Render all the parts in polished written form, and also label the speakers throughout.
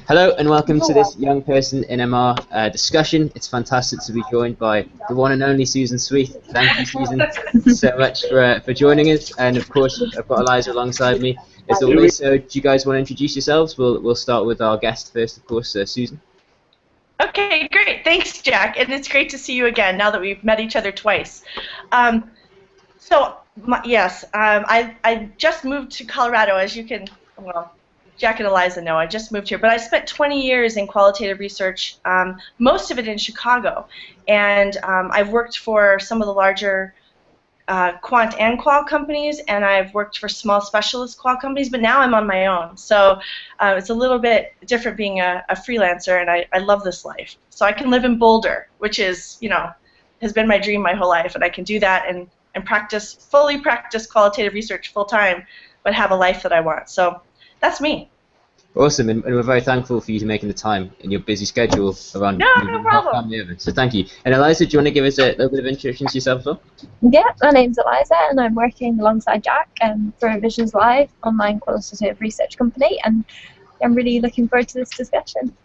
Speaker 1: Hello and welcome to this Young Person in MR discussion. It's fantastic to be joined by the one and only Susan Sweet. Thank you, Susan, so much for joining us. And of course, I've got Eliza alongside me as always. So, do you guys want to introduce yourselves? We'll start with our guest first, of course, Susan.
Speaker 2: Okay, great. Thanks, Jack. And it's great to see you again now that we've met each other twice. I just moved to Colorado, as you can, well, Jack and Eliza know. I just moved here, but I spent 20 years in qualitative research, most of it in Chicago. And I've worked for some of the larger quant and qual companies, and I've worked for small specialist qual companies, but now I'm on my own. So it's a little bit different being a freelancer, and I love this life. So I can live in Boulder, which is, has been my dream my whole life, and I can do that and fully practice qualitative research full time, but have a life that I want. So that's me.
Speaker 1: Awesome, and we're very thankful for you making the time in your busy schedule around
Speaker 2: no problem.
Speaker 1: family over. So thank you. And Eliza, do you want to give us a little bit of introduction to yourself as well?
Speaker 3: Yeah, my name's Eliza, and I'm working alongside Jack for VisionsLive, online qualitative research company, and I'm really looking forward to this discussion.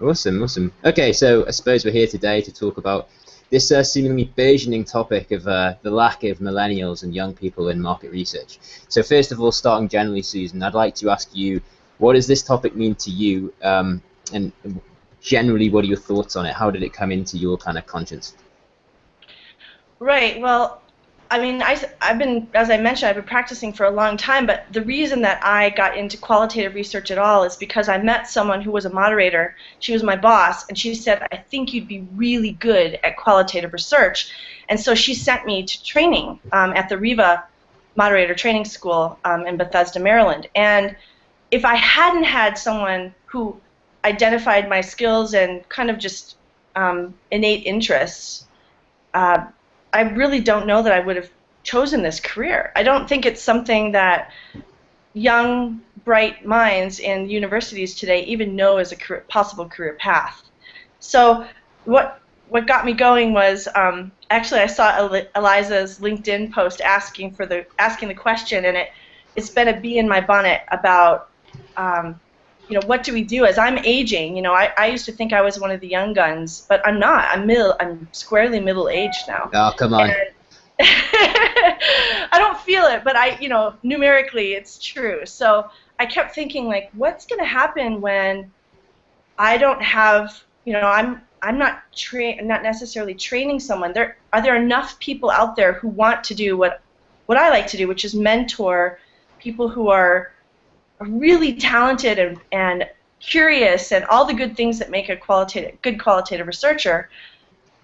Speaker 1: Awesome, awesome. Okay, so I suppose we're here today to talk about this seemingly burgeoning topic of the lack of millennials and young people in market research. So first of all, starting generally, Susan, I'd like to ask you, what does this topic mean to you, and generally, what are your thoughts on it? How did it come into your kind of conscience?
Speaker 2: Right. Well, I mean, I've been, as I mentioned, I've been practicing for a long time, but the reason that I got into qualitative research at all is because I met someone who was a moderator. She was my boss, and she said, I think you'd be really good at qualitative research. And so she sent me to training at the REVA Moderator Training School in Bethesda, Maryland. And if I hadn't had someone who identified my skills and kind of just innate interests, I really don't know that I would have chosen this career. I don't think it's something that young, bright minds in universities today even know as a possible career path. So what got me going was actually I saw Eliza's LinkedIn post asking the question, and it's been a bee in my bonnet about what do we do as I'm aging? I used to think I was one of the young guns, but I'm not. I'm squarely middle-aged now.
Speaker 1: Oh, come on.
Speaker 2: I don't feel it, but numerically it's true. So I kept thinking, like, what's going to happen when I don't have, I'm not necessarily training someone. Are there enough people out there who want to do what I like to do, which is mentor people who are really talented and curious and all the good things that make a good qualitative researcher?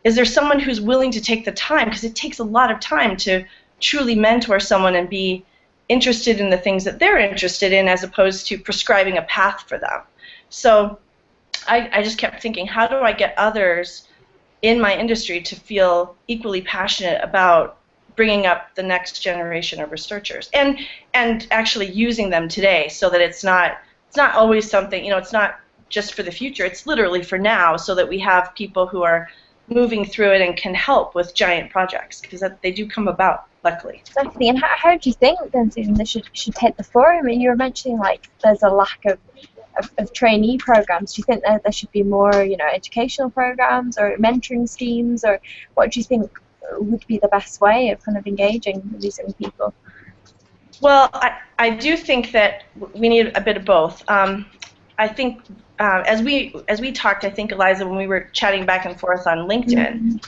Speaker 2: Is there someone who's willing to take the time, because it takes a lot of time to truly mentor someone and be interested in the things that they're interested in as opposed to prescribing a path for them. So I just kept thinking, how do I get others in my industry to feel equally passionate about bringing up the next generation of researchers and actually using them today, so that it's not always something, it's not just for the future, it's literally for now, so that we have people who are moving through it and can help with giant projects, because they do come about, luckily.
Speaker 3: Exactly. And how do you think then, Susan, this should take the fore? I mean, you were mentioning like there's a lack of trainee programs. Do you think that there should be more, educational programs or mentoring schemes, or what do you think would be the best way of kind of engaging with these young people?
Speaker 2: Well, I do think that we need a bit of both. I think as we talked, I think, Eliza, when we were chatting back and forth on LinkedIn,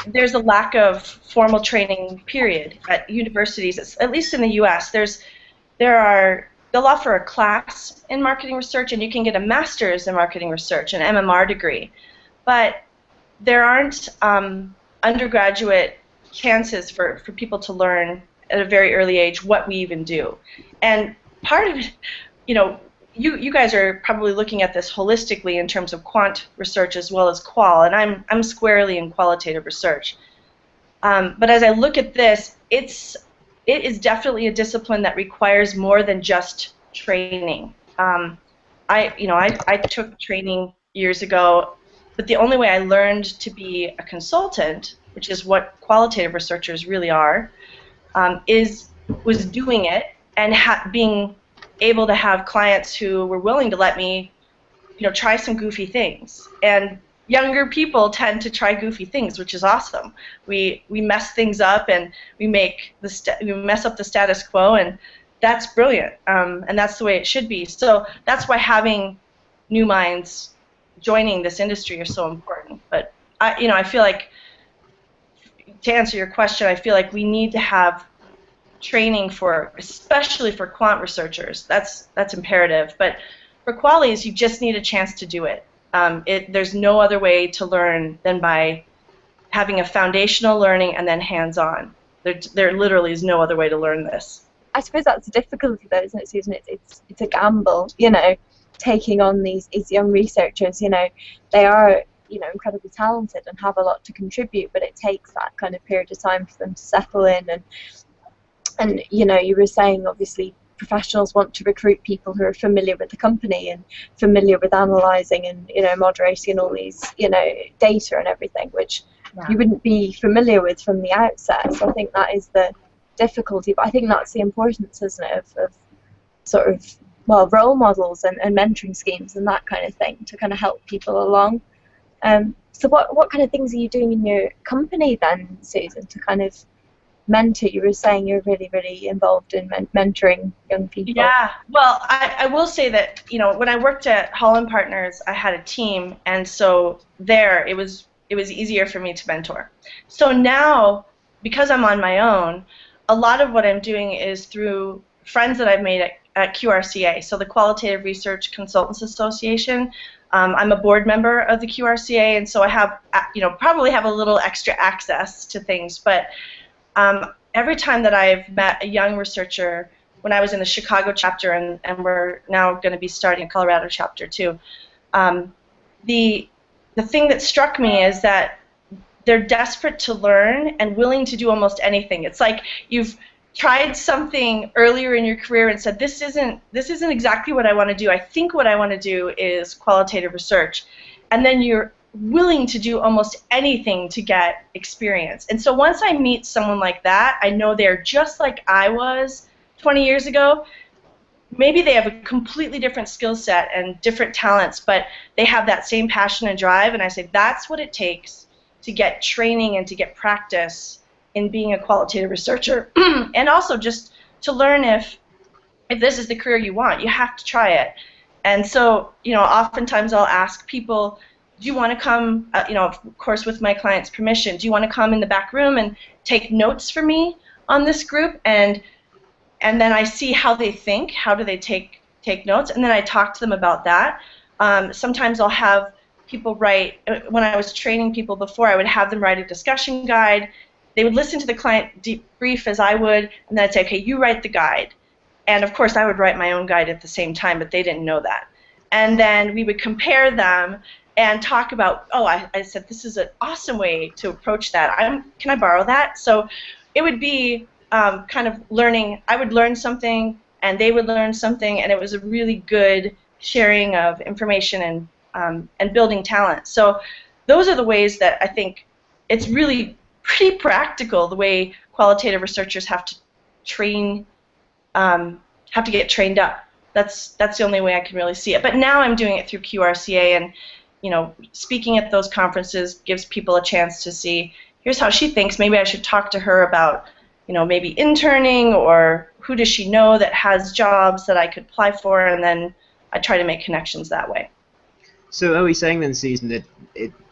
Speaker 2: there's a lack of formal training period at universities, at least in the U.S. They'll offer a class in marketing research, and you can get a master's in marketing research, an MMR degree, but there aren't undergraduate chances for people to learn at a very early age what we even do. And part of it, you guys are probably looking at this holistically in terms of quant research as well as qual, and I'm squarely in qualitative research. But as I look at this, it is definitely a discipline that requires more than just training. I took training years ago, but the only way I learned to be a consultant, which is what qualitative researchers really are, was doing it and being able to have clients who were willing to let me, try some goofy things. And younger people tend to try goofy things, which is awesome. We mess things up, and we mess up the status quo, and that's brilliant. And that's the way it should be. So that's why having new minds joining this industry are so important. But I feel like, to answer your question, I feel like we need to have training especially for quant researchers. That's imperative. But for qualies, you just need a chance to do it. There's no other way to learn than by having a foundational learning and then hands-on. There literally is no other way to learn this.
Speaker 3: I suppose that's the difficulty, though, isn't it, Susan? It's a gamble, taking on these young researchers. They are incredibly talented and have a lot to contribute, but it takes that kind of period of time for them to settle in. And you were saying, obviously, professionals want to recruit people who are familiar with the company and familiar with analysing and moderating all these data and everything, which you wouldn't be familiar with from the outset. So I think that is the difficulty, but I think that's the importance, isn't it, of sort of role models and mentoring schemes and that kind of thing to kind of help people along. So what kind of things are you doing in your company then, Susan, to kind of mentor? You were saying you're really, really involved in mentoring young people.
Speaker 2: Yeah, well, I will say that, when I worked at Holland Partners, I had a team, and so there it was easier for me to mentor. So now, because I'm on my own, a lot of what I'm doing is through friends that I've made at QRCA, so the Qualitative Research Consultants Association. I'm a board member of the QRCA, and so I have, probably have a little extra access to things, but every time that I've met a young researcher, when I was in the Chicago chapter, and we're now going to be starting a Colorado chapter too, the thing that struck me is that they're desperate to learn and willing to do almost anything. It's like you've tried something earlier in your career and said, this isn't exactly what I want to do. I think what I want to do is qualitative research. And then you're willing to do almost anything to get experience. And so once I meet someone like that, I know they're just like I was 20 years ago. Maybe they have a completely different skill set and different talents, but they have that same passion and drive, and I say that's what it takes to get training and to get practice in being a qualitative researcher. And also just to learn if this is the career you want. You have to try it. And so, oftentimes I'll ask people, do you want to come, of course with my client's permission, do you want to come in the back room and take notes for me on this group? And then I see how they think, how do they take notes, and then I talk to them about that. Sometimes I'll have people write, when I was training people before, I would have them write a discussion guide. They would listen to the client debrief as I would, and then I'd say, okay, you write the guide. And of course I would write my own guide at the same time, but they didn't know that. And then we would compare them and talk about, I said, this is an awesome way to approach that. Can I borrow that? So it would be kind of learning. I would learn something, and they would learn something, and it was a really good sharing of information and building talent. So those are the ways that I think it's really pretty practical, the way qualitative researchers have to train, have to get trained up. That's the only way I can really see it. But now I'm doing it through QRCA, and speaking at those conferences gives people a chance to see, here's how she thinks. Maybe I should talk to her about, maybe interning, or who does she know that has jobs that I could apply for, and then I try to make connections that way.
Speaker 1: So are we saying then, Susan, that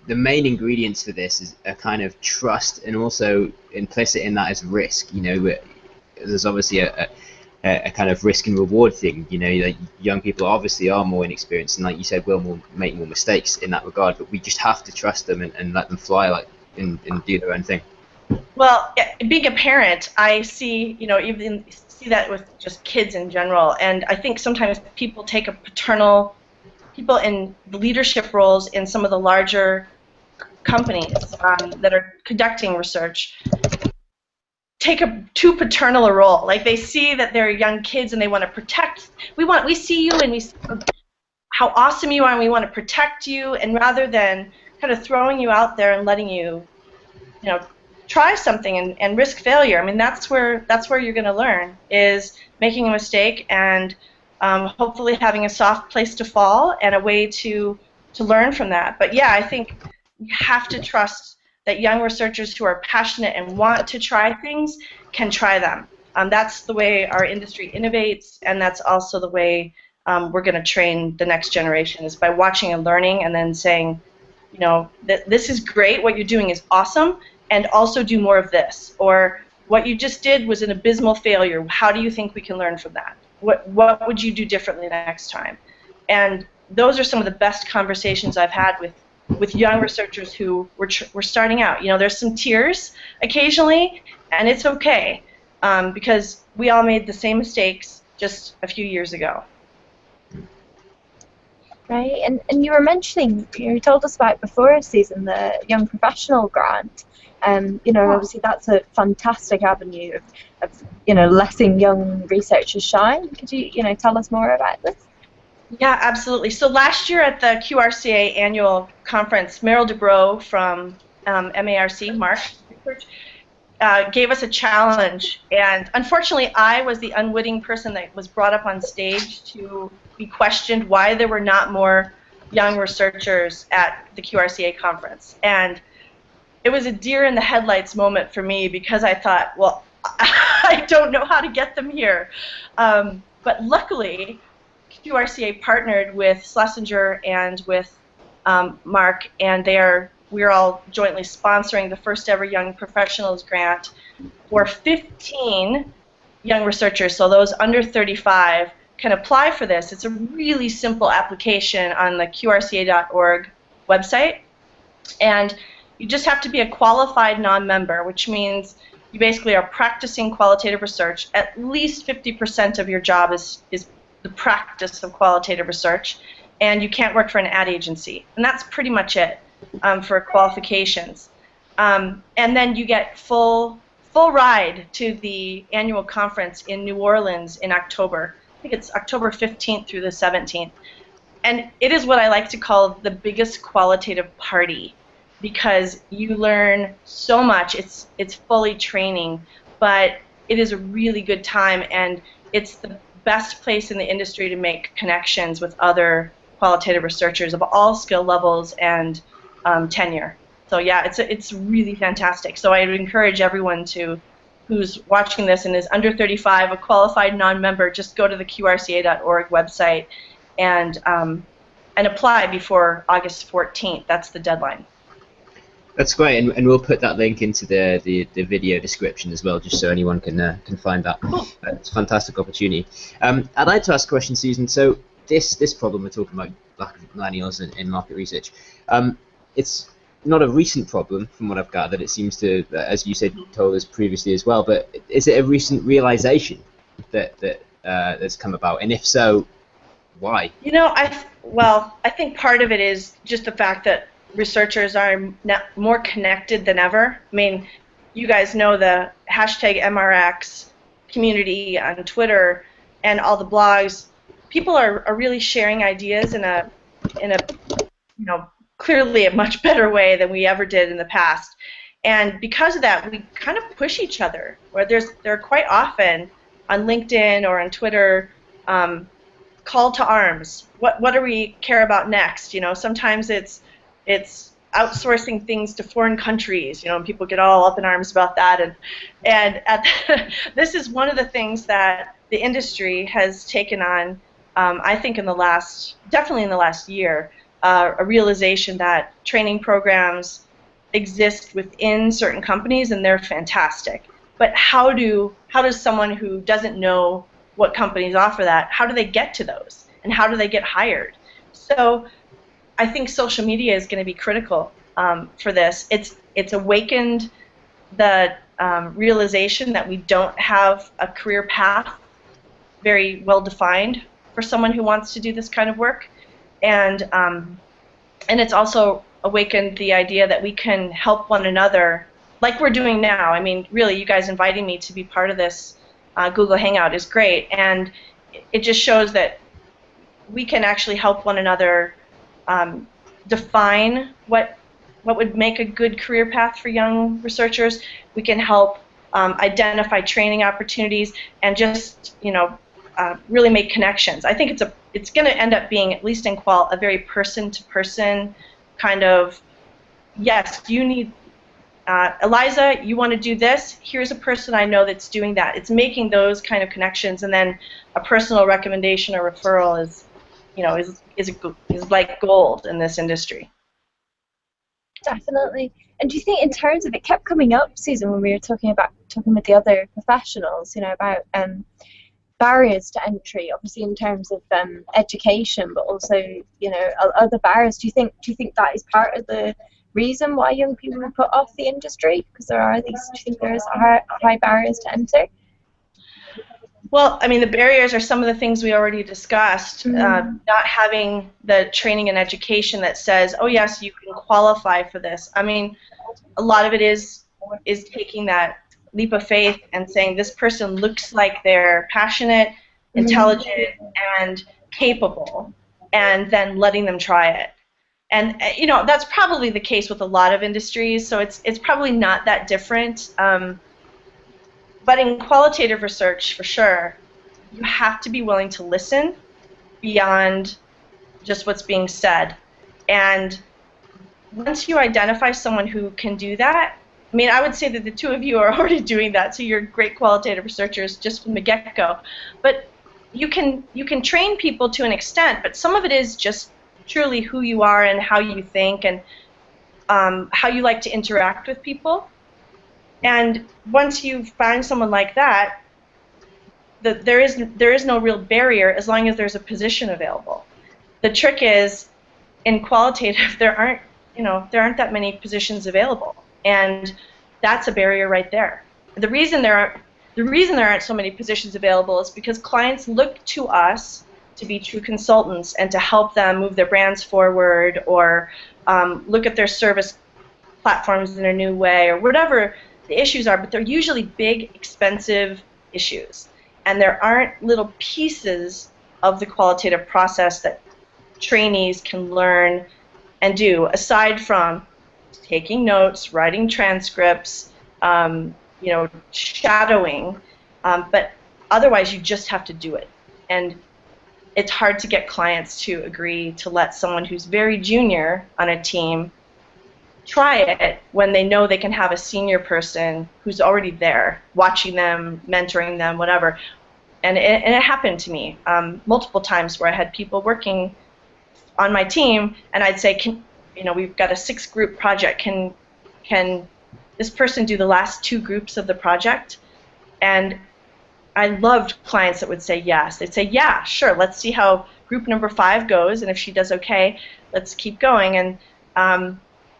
Speaker 1: the main ingredients for this is a kind of trust, and also implicit in that is risk? There's obviously a kind of risk and reward thing. Like young people obviously are more inexperienced, and like you said, will make more mistakes in that regard, but we just have to trust them and let them fly, and do their own thing.
Speaker 2: Well, being a parent, I see, even see that with just kids in general, and I think sometimes people in leadership roles in some of the larger companies that are conducting research take too paternal a role. Like they see that they're young kids and they want to protect. We see you and we see how awesome you are, and we want to protect you. And rather than kind of throwing you out there and letting you, try something and risk failure. I mean, that's where you're going to learn, is making a mistake and hopefully having a soft place to fall and a way to learn from that. But yeah, I think you have to trust that young researchers who are passionate and want to try things can try them. That's the way our industry innovates, and that's also the way we're going to train the next generation, is by watching and learning and then saying, you know, this is great, what you're doing is awesome, and also do more of this. Or what you just did was an abysmal failure. How do you think we can learn from that? What would you do differently next time? And those are some of the best conversations I've had with young researchers who were starting out. You know, there's some tears occasionally, and it's okay, because we all made the same mistakes just a few years ago.
Speaker 3: Right, and you were mentioning, you told us about before, Susan, the Young Professional Grant. You know, obviously that's a fantastic avenue of you know, letting young researchers shine. Could you, you know, tell us more about this?
Speaker 2: Yeah, absolutely. So last year at the QRCA annual conference, Meryl DeBrow from MARC Research gave us a challenge, and unfortunately I was the unwitting person that was brought up on stage to be questioned why there were not more young researchers at the QRCA conference. And it was a deer in the headlights moment for me, because I thought, well, I don't know how to get them here. But luckily, QRCA partnered with Schlesinger and with Mark, and we're all jointly sponsoring the first ever Young Professionals Grant for 15 young researchers. So those under 35 can apply for this. It's a really simple application on the QRCA.org website, and you just have to be a qualified non-member, which means you basically are practicing qualitative research. At least 50% of your job is the practice of qualitative research, and you can't work for an ad agency. And that's pretty much it for qualifications. And then you get full ride to the annual conference in New Orleans in October. I think it's October 15th through the 17th. And it is what I like to call the biggest qualitative party, because you learn so much. It's fully training, but it is a really good time, and it's the best place in the industry to make connections with other qualitative researchers of all skill levels and tenure. So yeah, it's really fantastic. So I would encourage everyone who's watching this and is under 35, a qualified non-member, just go to the QRCA.org website and apply before August 14th. That's the deadline.
Speaker 1: That's great, and we'll put that link into the video description as well, just so anyone can find that. It's a fantastic opportunity. I'd like to ask a question, Susan. So this problem we're talking about, lack of millennials in market research, it's not a recent problem from what I've gathered. It seems to, as you said, told us previously as well. But is it a recent realization that's come about, and if so, why?
Speaker 2: You know, I think part of it is just the fact that researchers are more connected than ever. I mean, you guys know the hashtag MRX community on Twitter and all the blogs. People are really sharing ideas in a you know, clearly a much better way than we ever did in the past. And because of that, we kind of push each other. Where there are quite often on LinkedIn or on Twitter call to arms. What do we care about next? You know, sometimes it's outsourcing things to foreign countries, you know, and people get all up in arms about that. And this is one of the things that the industry has taken on, I think definitely in the last year, a realization that training programs exist within certain companies, and they're fantastic. But how does someone who doesn't know what companies offer that, how do they get to those? And how do they get hired? So I think social media is going to be critical for this. It's awakened the realization that we don't have a career path very well defined for someone who wants to do this kind of work, and it's also awakened the idea that we can help one another, like we're doing now. I mean, really, you guys inviting me to be part of this Google Hangout is great, and it just shows that we can actually help one another define what would make a good career path for young researchers. We can help identify training opportunities, and just, you know, really make connections. I think it's going to end up being, at least in Qual, a very person-to-person kind of, yes, you need, Eliza, you want to do this, here's a person I know that's doing that. It's making those kind of connections, and then a personal recommendation or referral is, you know, is like gold in this industry.
Speaker 3: Definitely. And do you think, in terms of, it kept coming up, Susan, when we were talking with the other professionals, you know, about barriers to entry, obviously in terms of education, but also, you know, other barriers. Do you think that is part of the reason why young people are put off the industry? Because there are these, do you think there is high barriers to enter?
Speaker 2: Well, I mean, the barriers are some of the things we already discussed. Not having the training and education that says, oh yes, you can qualify for this. I mean, a lot of it is taking that leap of faith and saying, this person looks like they're passionate, intelligent, and capable, and then letting them try it. And you know, that's probably the case with a lot of industries, so it's probably not that different. But in qualitative research, for sure, you have to be willing to listen beyond just what's being said. And once you identify someone who can do that, I mean, I would say that the two of you are already doing that, so you're great qualitative researchers just from the get-go. But you can train people to an extent, but some of it is just truly who you are and how you think and how you like to interact with people. And once you find someone like that, there is no real barrier as long as there's a position available. The trick is, in qualitative, there aren't that many positions available, and that's a barrier right there. The reason there aren't so many positions available is because clients look to us to be true consultants and to help them move their brands forward, or look at their service platforms in a new way, or whatever the issues are, but they're usually big, expensive issues. And there aren't little pieces of the qualitative process that trainees can learn and do, aside from taking notes, writing transcripts, you know, shadowing, but otherwise you just have to do it. And it's hard to get clients to agree to let someone who's very junior on a team try it when they know they can have a senior person who's already there, watching them, mentoring them, whatever. And it happened to me multiple times where I had people working on my team, and I'd say, you know, we've got a 6-group project. Can this person do the last 2 groups of the project? And I loved clients that would say yes. They'd say, yeah, sure, let's see how group number 5 goes, and if she does okay, let's keep going.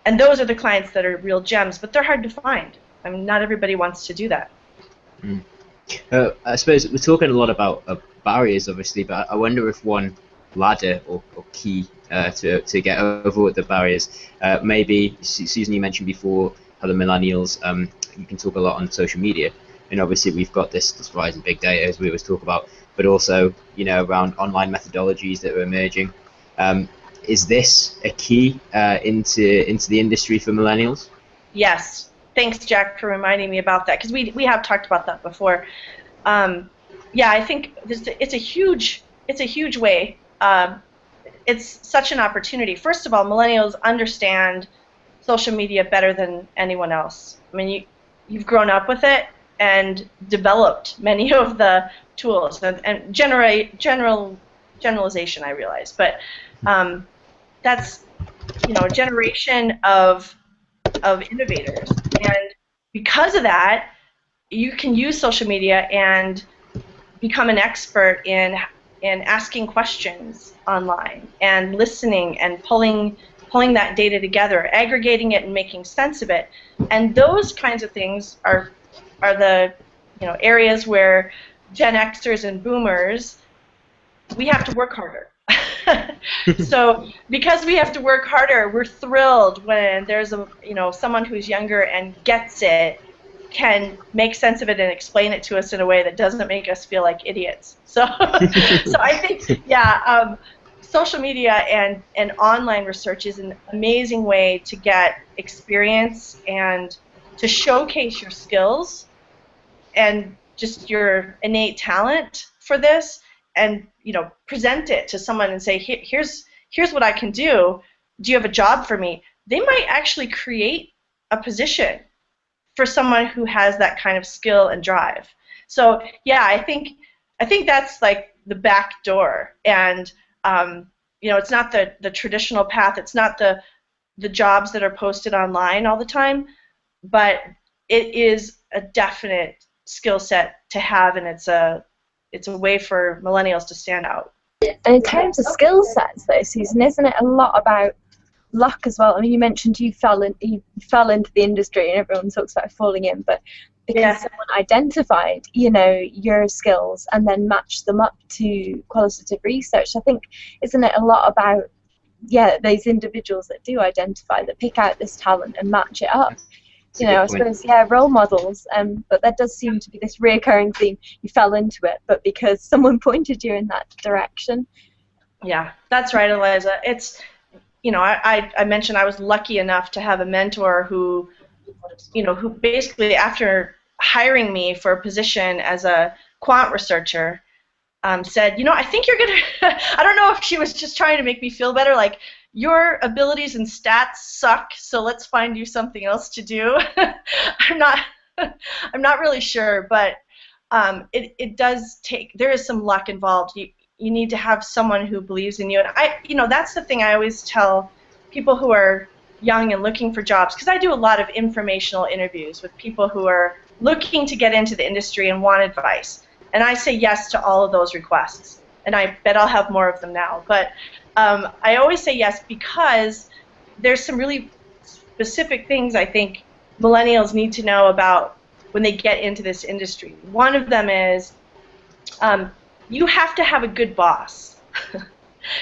Speaker 2: And those are the clients that are real gems, but they're hard to find. I mean, not everybody wants to do that.
Speaker 1: I suppose we're talking a lot about barriers, obviously, but I wonder if one ladder or key to get over the barriers, maybe, Susan, you mentioned before how the millennials, you can talk a lot on social media, and obviously we've got this rise in big data, as we always talk about, but also, you know, around online methodologies that are emerging. Is this a key into the industry for millennials?
Speaker 2: Yes. Thanks, Jack, for reminding me about that, because we have talked about that before. Yeah, I think it's a huge way. It's such an opportunity. First of all, millennials understand social media better than anyone else. I mean, you've grown up with it and developed many of the tools, and generalization, I realize, but that's, you know, a generation of innovators, and because of that, you can use social media and become an expert in asking questions online and listening and pulling that data together, aggregating it and making sense of it. And those kinds of things are the, you know, areas where Gen Xers and Boomers, we have to work harder. So because we have to work harder, we're thrilled when there's someone who's younger and gets it, can make sense of it and explain it to us in a way that doesn't make us feel like idiots. So so I think, yeah, social media and online research is an amazing way to get experience and to showcase your skills and just your innate talent for this, and present it to someone and say, here's what I can do. Do you have a job for me? They might actually create a position for someone who has that kind of skill and drive. So yeah, I think that's like the back door, and it's not the traditional path. It's not the jobs that are posted online all the time, but it is a definite skill set to have, and it's a way for millennials to stand out.
Speaker 3: And in terms of skill sets, though, Susan, isn't it a lot about luck as well? I mean, you mentioned you fell into the industry, and everyone talks about falling in, but because someone identified, your skills and then matched them up to qualitative research, I think, isn't it a lot about, those individuals that do identify, that pick out this talent and match it up? I suppose, role models, but that does seem to be this reoccurring theme. You fell into it, but because someone pointed you in that direction.
Speaker 2: Yeah, that's right, Eliza. It's, I mentioned I was lucky enough to have a mentor who basically, after hiring me for a position as a quant researcher, said, I think you're going to, I don't know if she was just trying to make me feel better, like, your abilities and stats suck, so let's find you something else to do. I'm not really sure, but it does take, there is some luck involved. You need to have someone who believes in you, and that's the thing I always tell people who are young and looking for jobs, because I do a lot of informational interviews with people who are looking to get into the industry and want advice, and I say yes to all of those requests, and I bet I'll have more of them now, but I always say yes because there's some really specific things I think millennials need to know about when they get into this industry. One of them is you have to have a good boss.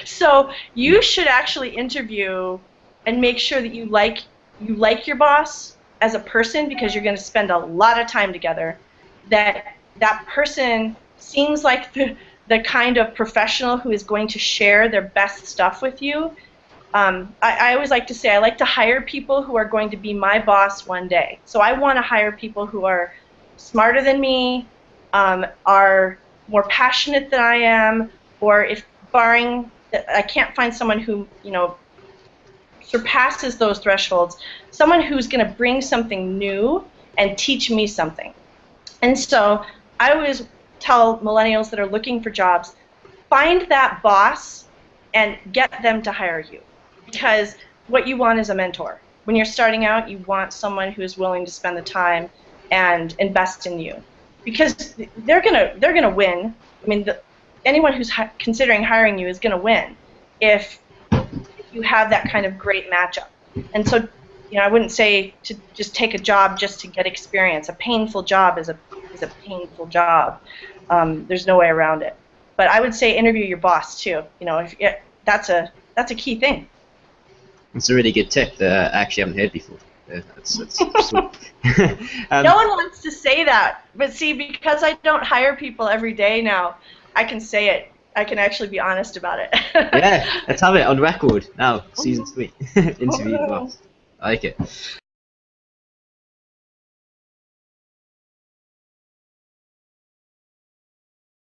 Speaker 2: So you should actually interview and make sure that you like your boss as a person, because you're going to spend a lot of time together. That person seems like the kind of professional who is going to share their best stuff with you. I always like to say I like to hire people who are going to be my boss one day. So I want to hire people who are smarter than me, are more passionate than I am, or if barring that I can't find someone who surpasses those thresholds, someone who's going to bring something new and teach me something. And so I always tell millennials that are looking for jobs, find that boss and get them to hire you, because what you want is a mentor. When you're starting out, you want someone who is willing to spend the time and invest in you, because they're gonna win. I mean, anyone who's considering hiring you is gonna win if you have that kind of great matchup. And so, I wouldn't say to just take a job just to get experience. A painful job is a painful job. There's no way around it. But I would say interview your boss too. That's a key thing.
Speaker 1: It's a really good tip that I actually haven't heard before. That's
Speaker 2: No one wants to say that, but see, because I don't hire people every day now, I can say it. I can actually be honest about it.
Speaker 1: Yeah, let's have it on record now. Season 3, interview the boss. I like it.